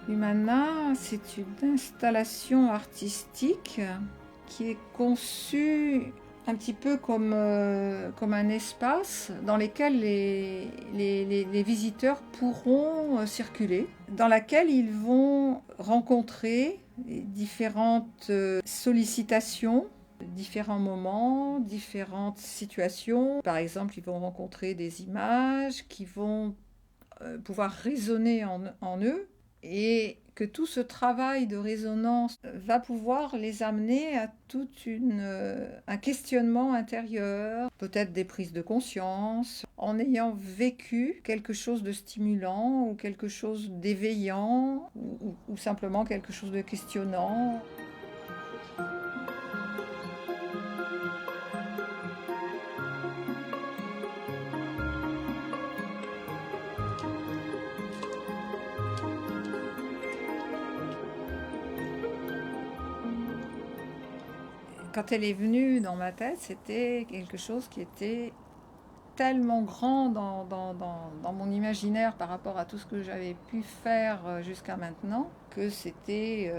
L'Humana, c'est une installation artistique qui est conçue un petit peu comme un espace dans lequel les visiteurs pourront circuler, dans laquelle ils vont rencontrer différentes sollicitations, différents moments, différentes situations. Par exemple, ils vont rencontrer des images qui vont pouvoir résonner en eux, et que tout ce travail de résonance va pouvoir les amener à tout un questionnement intérieur, peut-être des prises de conscience, en ayant vécu quelque chose de stimulant ou quelque chose d'éveillant ou simplement quelque chose de questionnant. Quand elle est venue dans ma tête, c'était quelque chose qui était tellement grand dans mon imaginaire par rapport à tout ce que j'avais pu faire jusqu'à maintenant, que c'était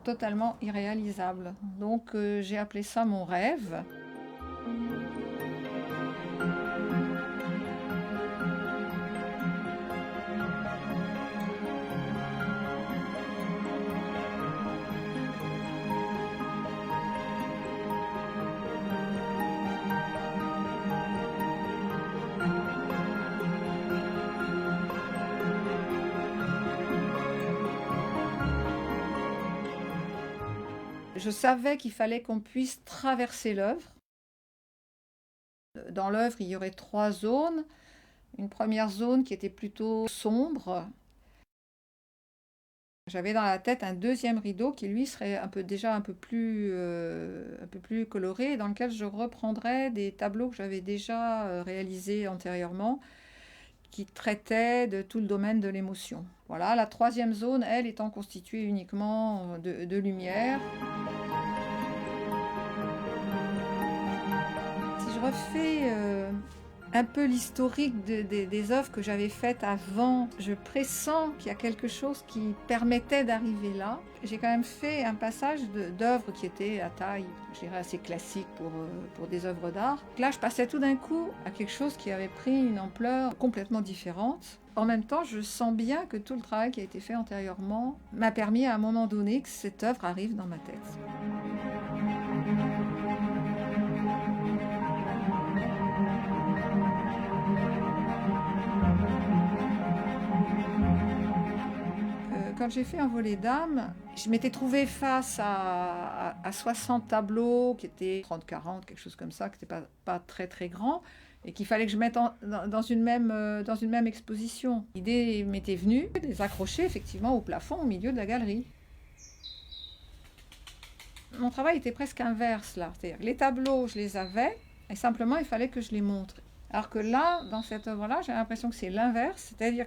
totalement irréalisable. Donc j'ai appelé ça mon rêve. Je savais qu'il fallait qu'on puisse traverser l'œuvre. Dans l'œuvre, il y aurait 3 zones. Une première zone qui était plutôt sombre. J'avais dans la tête un deuxième rideau qui, lui, serait déjà un peu plus coloré, dans lequel je reprendrais des tableaux que j'avais déjà réalisés antérieurement, qui traitaient de tout le domaine de l'émotion. Voilà, la troisième zone, elle, étant constituée uniquement de lumière. Si je refais un peu l'historique des œuvres que j'avais faites avant, je pressens qu'il y a quelque chose qui permettait d'arriver là. J'ai quand même fait un passage d'œuvres qui étaient à taille, je dirais, assez classique pour des œuvres d'art. Là, je passais tout d'un coup à quelque chose qui avait pris une ampleur complètement différente. En même temps, je sens bien que tout le travail qui a été fait antérieurement m'a permis à un moment donné que cette œuvre arrive dans ma tête. Quand j'ai fait Un volet d'âme, je m'étais trouvée face à 60 tableaux qui étaient 30-40, quelque chose comme ça, qui n'étaient pas très très grands, et qu'il fallait que je mette dans une même exposition. L'idée m'était venue de les accrocher effectivement au plafond au milieu de la galerie. Mon travail était presque inverse là, c'est-à-dire les tableaux, je les avais, et simplement il fallait que je les montre. Alors que là, dans cette œuvre-là, j'ai l'impression que c'est l'inverse, c'est-à-dire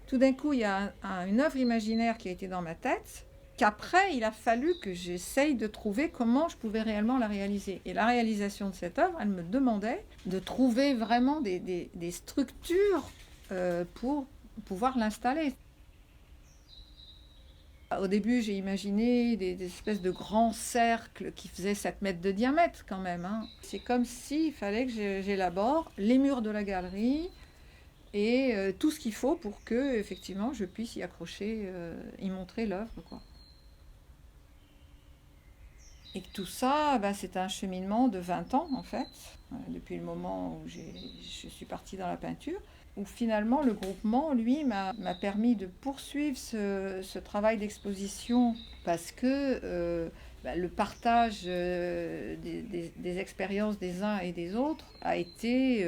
tout d'un coup, il y a une œuvre imaginaire qui a été dans ma tête, qu'après, il a fallu que j'essaye de trouver comment je pouvais réellement la réaliser. Et la réalisation de cette œuvre, elle me demandait de trouver vraiment des structures pour pouvoir l'installer. Au début, j'ai imaginé des espèces de grands cercles qui faisaient 7 mètres de diamètre quand même. Hein. C'est comme s'il fallait que j'élabore les murs de la galerie, et tout ce qu'il faut pour que effectivement je puisse y accrocher, y montrer l'œuvre, quoi. Et que tout ça, c'est un cheminement de 20 ans, en fait, depuis le moment où je suis partie dans la peinture, où finalement le groupement, lui, m'a permis de poursuivre ce travail d'exposition parce que le partage des expériences des uns et des autres a été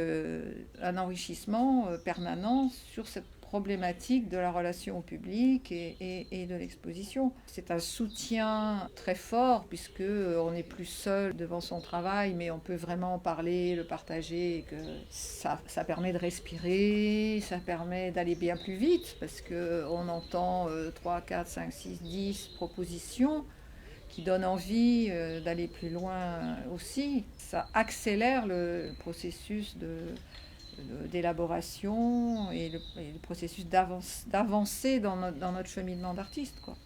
un enrichissement permanent sur cette problématique de la relation au public et de l'exposition. C'est un soutien très fort puisque on n'est plus seul devant son travail, mais on peut vraiment en parler, le partager, et que ça permet de respirer, ça permet d'aller bien plus vite parce qu'on entend 3, 4, 5, 6, 10 propositions qui donnent envie d'aller plus loin aussi. Ça accélère le processus d'élaboration et le processus d'avancer dans notre cheminement d'artiste, quoi.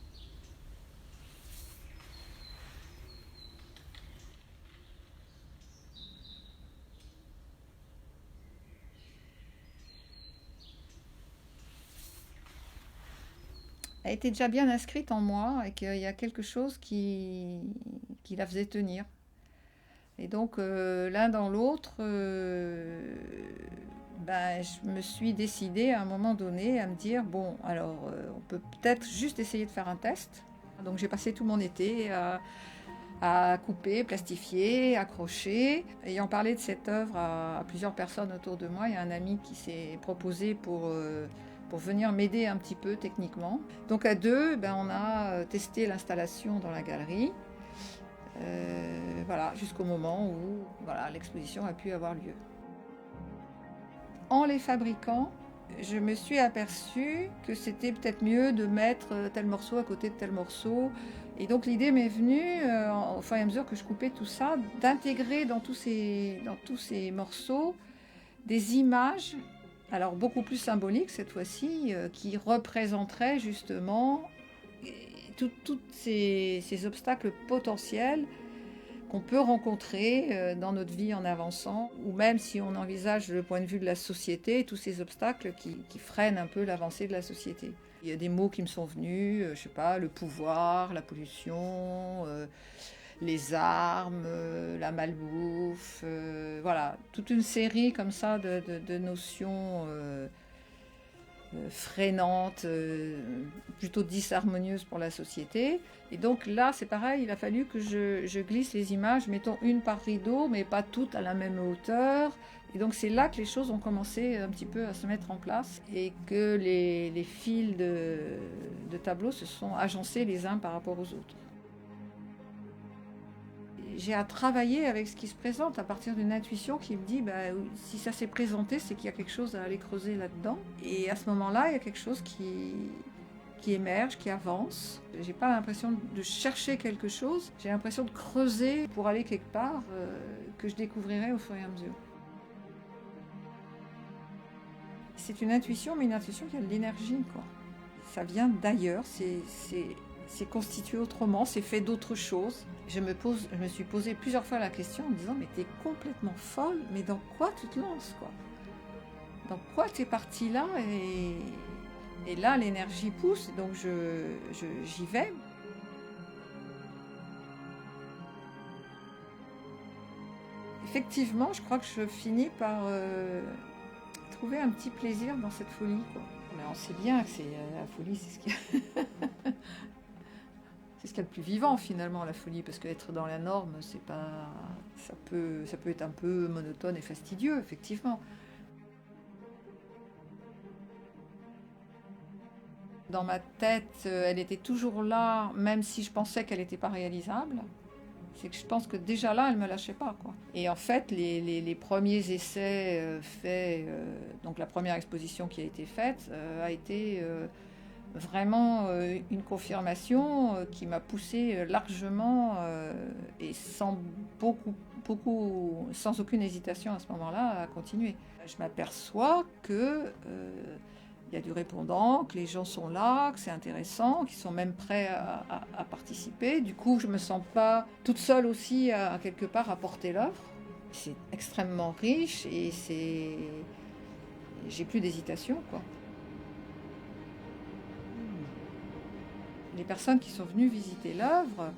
Elle était déjà bien inscrite en moi et qu'il y a quelque chose qui la faisait tenir. Et donc, l'un dans l'autre, je me suis décidée à un moment donné à me dire, bon, alors on peut peut-être juste essayer de faire un test. Donc j'ai passé tout mon été à couper, plastifier, accrocher. Ayant parlé de cette œuvre à plusieurs personnes autour de moi, il y a un ami qui s'est proposé pour venir m'aider un petit peu techniquement. Donc à deux, on a testé l'installation dans la galerie. Voilà, jusqu'au moment où l'exposition a pu avoir lieu. En les fabriquant, je me suis aperçue que c'était peut-être mieux de mettre tel morceau à côté de tel morceau. Et donc l'idée m'est venue, au fur et à mesure que je coupais tout ça, d'intégrer dans tous ces morceaux des images, alors beaucoup plus symboliques cette fois-ci, qui représenteraient justement tous ces obstacles potentiels qu'on peut rencontrer dans notre vie en avançant, ou même si on envisage le point de vue de la société, tous ces obstacles qui freinent un peu l'avancée de la société. Il y a des mots qui me sont venus, je sais pas, le pouvoir, la pollution, les armes, la malbouffe, voilà, toute une série comme ça de notions freinante, plutôt disharmonieuse pour la société. Et donc là, c'est pareil, il a fallu que je glisse les images, mettons une par rideau, mais pas toutes à la même hauteur. Et donc c'est là que les choses ont commencé un petit peu à se mettre en place et que les fils de tableaux se sont agencés les uns par rapport aux autres. J'ai à travailler avec ce qui se présente à partir d'une intuition qui me dit si ça s'est présenté, c'est qu'il y a quelque chose à aller creuser là-dedans. Et à ce moment-là, il y a quelque chose qui émerge, qui avance. J'ai pas l'impression de chercher quelque chose, j'ai l'impression de creuser pour aller quelque part que je découvrirai au fur et à mesure. C'est une intuition, mais une intuition qui a de l'énergie, quoi. Ça vient d'ailleurs, c'est constitué autrement, c'est fait d'autre chose. Je me suis posé plusieurs fois la question en me disant, mais t'es complètement folle, mais dans quoi tu te lances, quoi? Dans quoi t'es partie là et là l'énergie pousse, donc j'y vais. Effectivement, je crois que je finis par trouver un petit plaisir dans cette folie, quoi. Mais on sait bien que la folie, c'est ce qui c'est ce qu'il y a de plus vivant finalement, la folie, parce qu'être dans la norme, c'est pas, ça peut être un peu monotone et fastidieux, effectivement. Dans ma tête, elle était toujours là, même si je pensais qu'elle n'était pas réalisable. C'est que je pense que déjà là, elle ne me lâchait pas, quoi. Et en fait, les premiers essais faits, donc la première exposition qui a été faite, a été vraiment une confirmation qui m'a poussée largement et sans sans aucune hésitation à ce moment-là à continuer. Je m'aperçois que il y a du répondant, que les gens sont là, que c'est intéressant, qu'ils sont même prêts à participer. Du coup, je me sens pas toute seule aussi à quelque part à porter l'œuvre. C'est extrêmement riche et j'ai plus d'hésitation, quoi. Les personnes qui sont venues visiter l'œuvre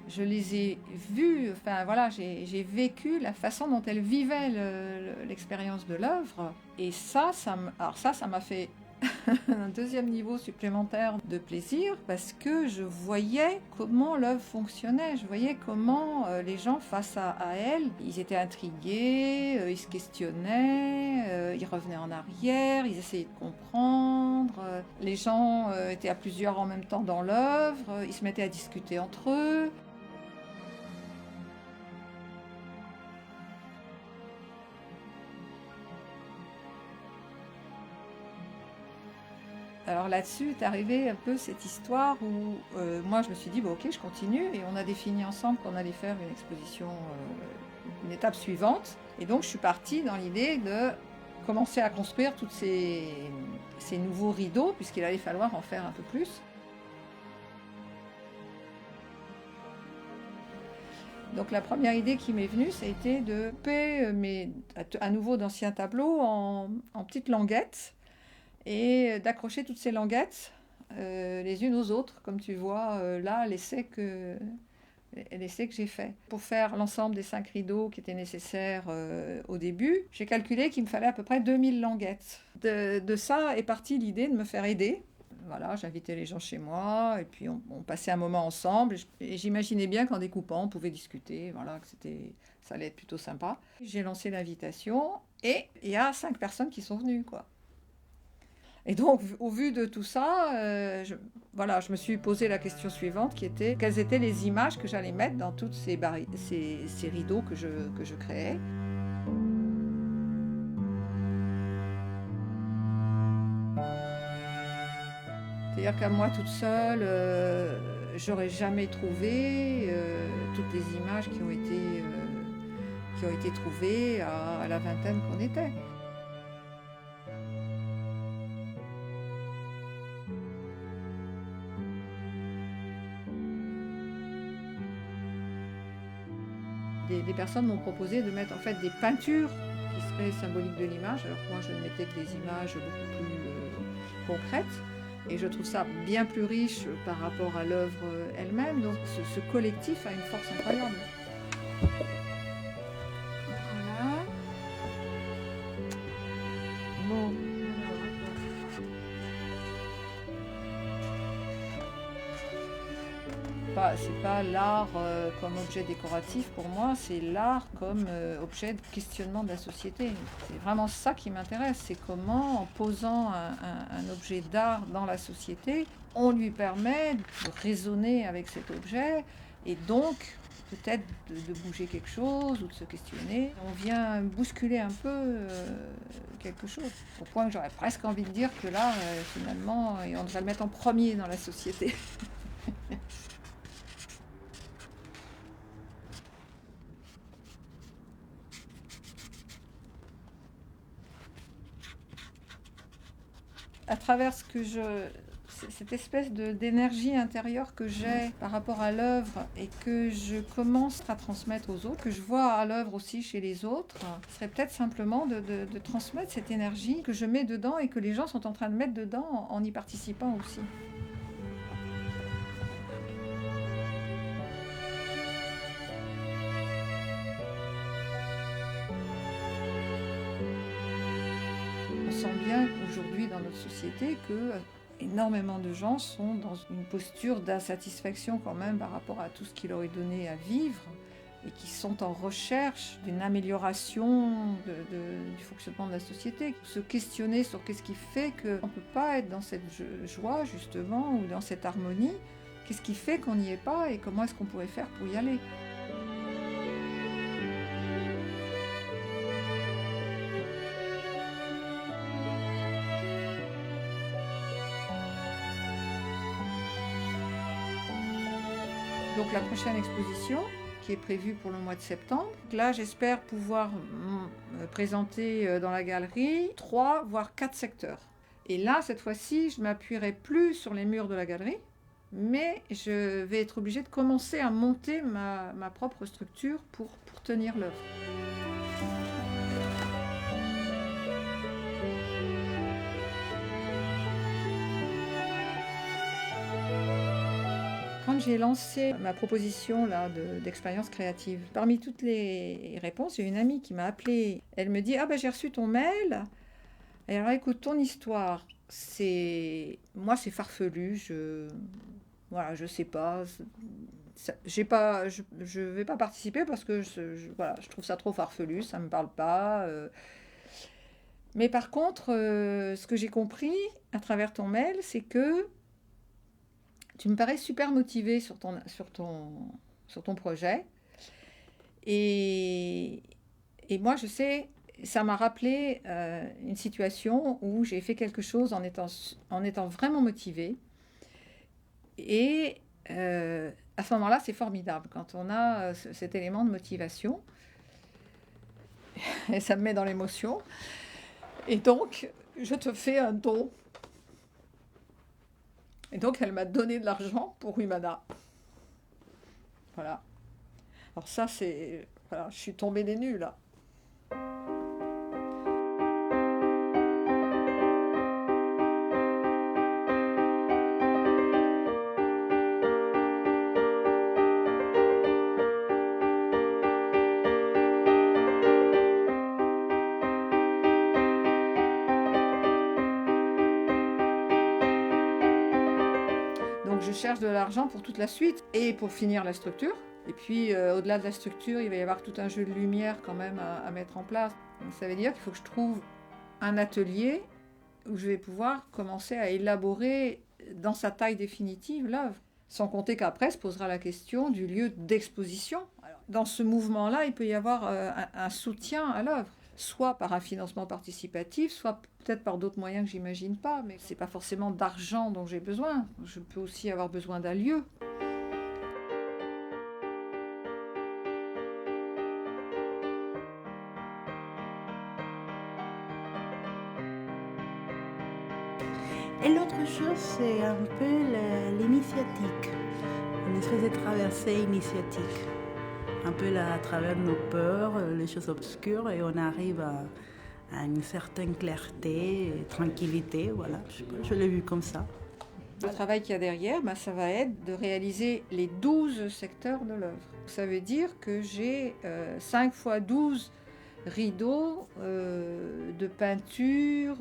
Je les ai vus, enfin voilà, j'ai vécu la façon dont elles vivaient l'expérience de l'œuvre. Et alors ça m'a fait un deuxième niveau supplémentaire de plaisir parce que je voyais comment l'œuvre fonctionnait, je voyais comment les gens face à elle, ils étaient intrigués, ils se questionnaient, ils revenaient en arrière, ils essayaient de comprendre, les gens étaient à plusieurs en même temps dans l'œuvre, ils se mettaient à discuter entre eux. Alors là-dessus est arrivée un peu cette histoire où moi je me suis dit bon, ok, je continue, et on a défini ensemble qu'on allait faire une exposition, une étape suivante, et donc je suis partie dans l'idée de commencer à construire tous ces nouveaux rideaux puisqu'il allait falloir en faire un peu plus. Donc la première idée qui m'est venue, ça a été de couper à nouveau d'anciens tableaux en petites languettes, et d'accrocher toutes ces languettes les unes aux autres, comme tu vois là l'essai que j'ai fait. Pour faire l'ensemble des 5 rideaux qui étaient nécessaires au début, j'ai calculé qu'il me fallait à peu près 2000 languettes. De ça est partie l'idée de me faire aider. Voilà, j'invitais les gens chez moi et puis on passait un moment ensemble, et j'imaginais bien qu'en découpant on pouvait discuter, voilà, que ça allait être plutôt sympa. J'ai lancé l'invitation et il y a 5 personnes qui sont venues, quoi. Et donc, au vu de tout ça, je me suis posé la question suivante qui était quelles étaient les images que j'allais mettre dans tous ces rideaux que je créais. C'est-à-dire qu'à moi toute seule, j'aurais jamais trouvé toutes les images qui ont été trouvées à la vingtaine qu'on était. Des personnes m'ont proposé de mettre en fait des peintures qui seraient symboliques de l'image, alors que moi je ne mettais que des images beaucoup plus concrètes, et je trouve ça bien plus riche par rapport à l'œuvre elle-même, donc ce collectif a une force incroyable. Voilà. Bon. C'est pas l'art comme objet décoratif pour moi, c'est l'art comme objet de questionnement de la société. C'est vraiment ça qui m'intéresse, c'est comment, en posant un objet d'art dans la société, on lui permet de raisonner avec cet objet, et donc peut-être de bouger quelque chose ou de se questionner. On vient bousculer un peu quelque chose, au point que j'aurais presque envie de dire que l'art, finalement, on devrait le mettre en premier dans la société. À travers cette espèce d'énergie intérieure que j'ai par rapport à l'œuvre et que je commence à transmettre aux autres, que je vois à l'œuvre aussi chez les autres, ce serait peut-être simplement de transmettre cette énergie que je mets dedans et que les gens sont en train de mettre dedans en y participant aussi. On sent bien aujourd'hui dans notre société que énormément de gens sont dans une posture d'insatisfaction quand même par rapport à tout ce qui leur est donné à vivre, et qui sont en recherche d'une amélioration du fonctionnement de la société. Se questionner sur qu'est-ce qui fait qu'on ne peut pas être dans cette joie justement, ou dans cette harmonie, qu'est-ce qui fait qu'on n'y est pas et comment est-ce qu'on pourrait faire pour y aller. Donc la prochaine exposition, qui est prévue pour le mois de septembre, là j'espère pouvoir présenter dans la galerie 3 voire 4 secteurs. Et là, cette fois-ci, je ne m'appuierai plus sur les murs de la galerie, mais je vais être obligée de commencer à monter ma propre structure pour tenir l'œuvre. Quand j'ai lancé ma proposition là, d'expérience créative, parmi toutes les réponses, j'ai une amie qui m'a appelée. Elle me dit « Ah ben j'ai reçu ton mail. Et alors écoute, ton histoire, moi c'est farfelu, je sais pas, je vais pas participer parce que voilà, je trouve ça trop farfelu, ça me parle pas. Mais par contre, ce que j'ai compris à travers ton mail, c'est que tu me parais super motivé sur ton projet. Et moi, je sais, ça m'a rappelé une situation où j'ai fait quelque chose en étant vraiment motivée. Et à ce moment-là, c'est formidable quand on a cet élément de motivation. Et ça me met dans l'émotion. Et donc, je te fais un don. Et donc, elle m'a donné de l'argent pour Humana. Voilà. Alors ça, c'est... Voilà, je suis tombée des nues, là. Donc je cherche de l'argent pour toute la suite et pour finir la structure. Et puis au-delà de la structure, il va y avoir tout un jeu de lumière quand même à mettre en place. Donc, ça veut dire qu'il faut que je trouve un atelier où je vais pouvoir commencer à élaborer dans sa taille définitive l'œuvre. Sans compter qu'après se posera la question du lieu d'exposition. Alors, dans ce mouvement-là, il peut y avoir un soutien à l'œuvre, soit par un financement participatif, soit peut-être par d'autres moyens que j'imagine pas, mais c'est pas forcément d'argent dont j'ai besoin. Je peux aussi avoir besoin d'un lieu. Et l'autre chose, c'est un peu l'initiatique, une espèce de traversée initiatique, un peu là, à travers nos peurs, les choses obscures, et on arrive à une certaine clarté et tranquillité, voilà, je l'ai vu comme ça. Le travail qu'il y a derrière, ça va être de réaliser les 12 secteurs de l'œuvre. Ça veut dire que j'ai 5 x 12 rideaux de peinture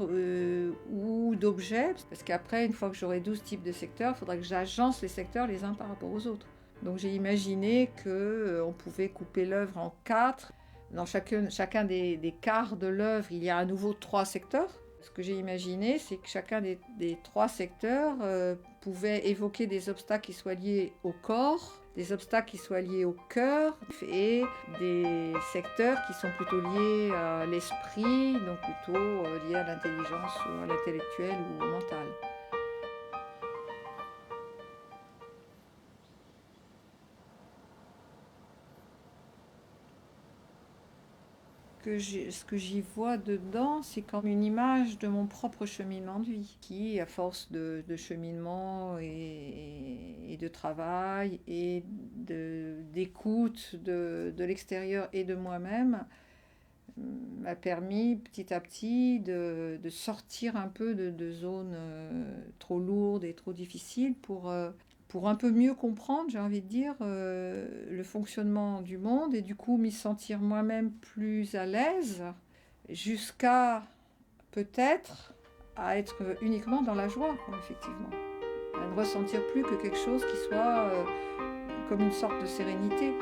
ou d'objets, parce qu'après, une fois que j'aurai 12 types de secteurs, il faudra que j'agence les secteurs les uns par rapport aux autres. Donc j'ai imaginé qu'on pouvait couper l'œuvre en 4. Dans chacun des quarts de l'œuvre, il y a à nouveau 3 secteurs. Ce que j'ai imaginé, c'est que chacun des 3 secteurs pouvait évoquer des obstacles qui soient liés au corps, des obstacles qui soient liés au cœur et des secteurs qui sont plutôt liés à l'esprit, donc plutôt liés à l'intelligence ou à l'intellectuel ou au mental. Ce que j'y vois dedans, c'est comme une image de mon propre cheminement de vie, qui, à force de cheminement et de travail et d'écoute de l'extérieur et de moi-même, m'a permis petit à petit de sortir un peu de zones trop lourdes et trop difficiles pour un peu mieux comprendre, j'ai envie de dire, le fonctionnement du monde et du coup m'y sentir moi-même plus à l'aise, jusqu'à peut-être à être uniquement dans la joie, effectivement. À ne ressentir plus que quelque chose qui soit comme une sorte de sérénité.